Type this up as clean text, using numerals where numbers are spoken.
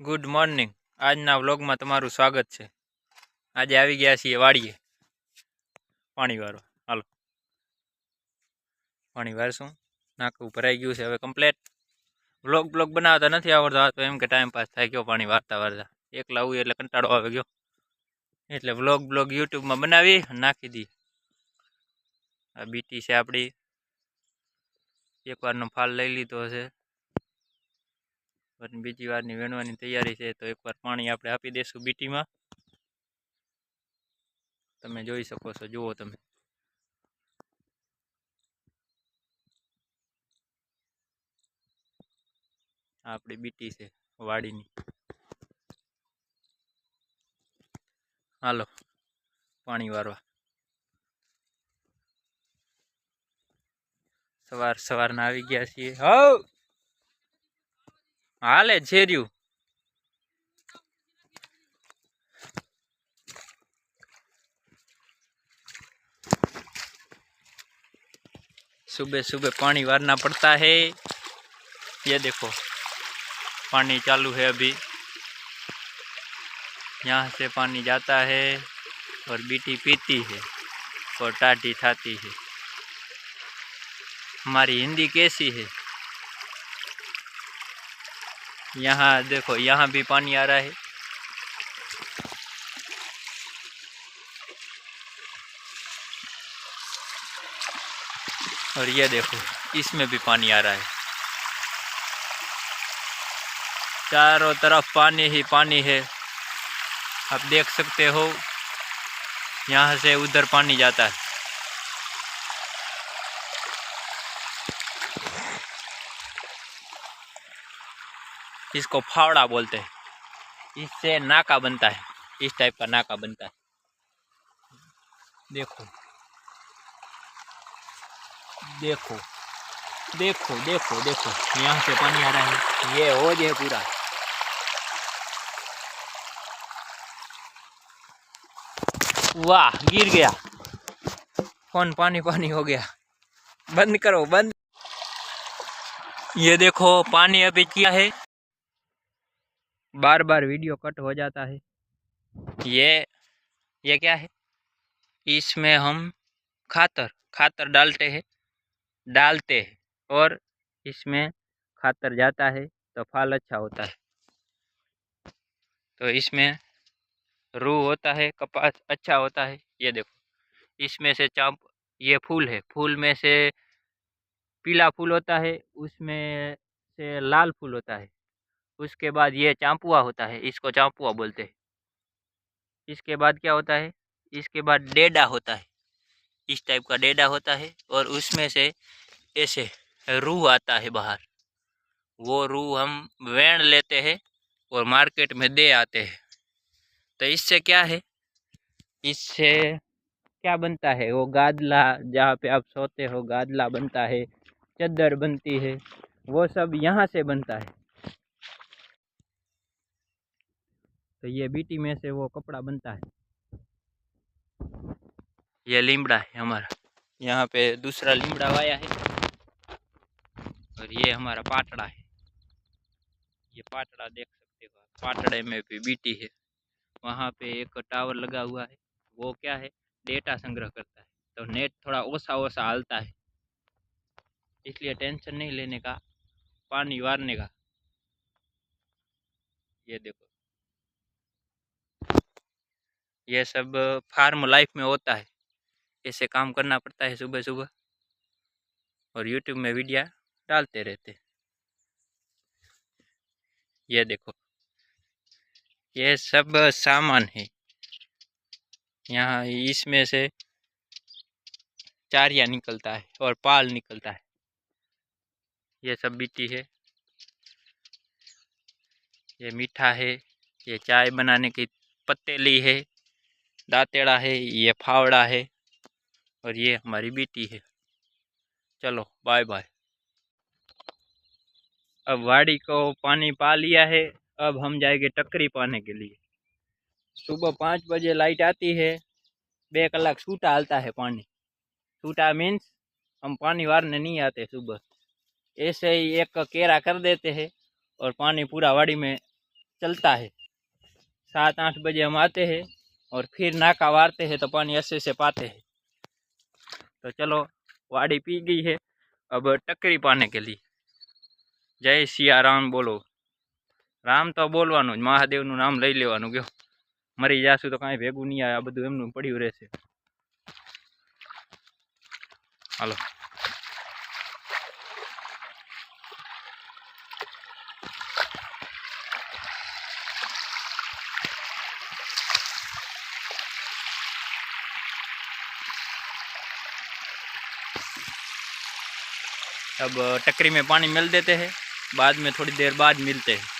Good morning. આજના વ્લોગમાં તમારું સ્વાગત છે। આજે આવી ગયા છીએ વાડીએ પાણી વાળવા। હાલો પાણી વારશું। નાકું ભરાઈ ગયું છે હવે કમ્પ્લેટ। વ્લોગ બનાવતા નથી આવડતા, તો એમ કે ટાઈમ પાસ થાય ગયો પાણી વારતા વારતા। એકલા આવું એટલે કંટાળો આવે ગયો, એટલે વ્લોગ યુટ્યુબમાં બનાવી નાખી દી। આ બીટી છે આપણી, એકવારનો ફાલ લઈ લીધો છે, બીજી વારની વેણવાની તૈયારી છે। તો એકવાર પાણી આપણે આપી દઈશું બીટીમાં। તમે જોઈ શકો છો, જુઓ તમે। આપણી બીટી છે વાડીની। હાલો પાણી વારવા। સવારના આવી ગયા છીએ। હવ હાલે છેર્યું। सुबह सुबह पानी वारना पड़ता है। ये देखो पानी चालू है अभी, यहाँ से पानी जाता है और बीटी पीती है और टाटी खाती है। हमारी हिंदी कैसी है। यहाँ देखो, यहाँ भी पानी आ रहा है। और ये देखो, इसमें भी पानी आ रहा है। चारों तरफ पानी ही पानी है। आप देख सकते हो, यहाँ से उधर पानी जाता है। इसको फावड़ा बोलते हैं। इससे नाका बनता है, इस टाइप का नाका बनता है। देखो देखो देखो देखो देखो, यहाँ से पानी आ रहा है। ये हो जाए पूरा। वाह, गिर गया फोन, पानी पानी हो गया। बंद करो बंद। ये देखो पानी अभी क्या है, बार बार वीडियो कट हो जाता है। ये क्या है, इसमें हम खातर डालते हैं और इसमें खातर जाता है तो फल अच्छा होता है। तो इसमें रूह होता है, कपास अच्छा होता है। ये देखो, इसमें से ये फूल है, फूल में से पीला फूल होता है, उसमें से लाल फूल होता है। उसके बाद ये चांपुआ होता है, इसको चांपुआ बोलते हैं। इसके बाद क्या होता है, इसके बाद डेडा होता है, इस टाइप का डेडा होता है। और उसमें से ऐसे रूह आता है बाहर। वो रूह हम वेण लेते हैं और मार्केट में दे आते हैं। तो इससे क्या है, इससे क्या बनता है, वो गादला, जहाँ पे आप सोते हो गादला बनता है, चद्दर बनती है, वो सब यहाँ से बनता है। तो ये बीटी में से वो कपड़ा बनता है। ये लीमड़ा है हमारा, यहाँ पे दूसरा लीमड़ा वाया है। और ये हमारा पाटड़ा है। ये पाटड़ा देख सकते हो, पाटड़े में भी बीटी है। वहाँ पे एक टावर लगा हुआ है, वो क्या है, डेटा संग्रह करता है। तो नेट थोड़ा ओसा हालता है, इसलिए टेंशन नहीं लेने का, पानी वारने का। ये देखो, ये सब फार्म लाइफ में होता है, ऐसे काम करना पड़ता है सुबह सुबह। और यूट्यूब में वीडियो डालते रहते। ये देखो, ये सब सामान है। यहाँ इसमें से चारिया निकलता है और पाल निकलता है। ये सब बीटी है, ये मीठा है, ये चाय बनाने की पतीली है, दातेड़ा है, ये फावड़ा है, और ये हमारी बीटी है। चलो बाय बाय। अब वाड़ी को पानी पा लिया है, अब हम जाएंगे टक्करी पाने के लिए। सुबह 5 बजे लाइट आती है, 2 कलाक छूटा हालता है पानी। छूटा मीन्स हम पानी वारने नहीं आते सुबह, ऐसे ही एक केरा कर देते हैं और पानी पूरा वाड़ी में चलता है। 7-8 बजे हम आते हैं और फिर नाका वारते हैं तो पानी अच्छे से पाते हैं। तो चलो वाड़ी पी गई है, अब टक्करी पाने के लिए। जय सिया राम बोलो। राम तो बोलवानुं ज, महादेवनुं नाम लई लेवानुं। गयो मरी जाशुं तो कांई भेगुं नहीं आवे, आ बधुं एमनुं पड्युं रहेशे। हालो अब टक्करी में पानी मिल देते हैं, बाद में थोड़ी देर बाद मिलते हैं।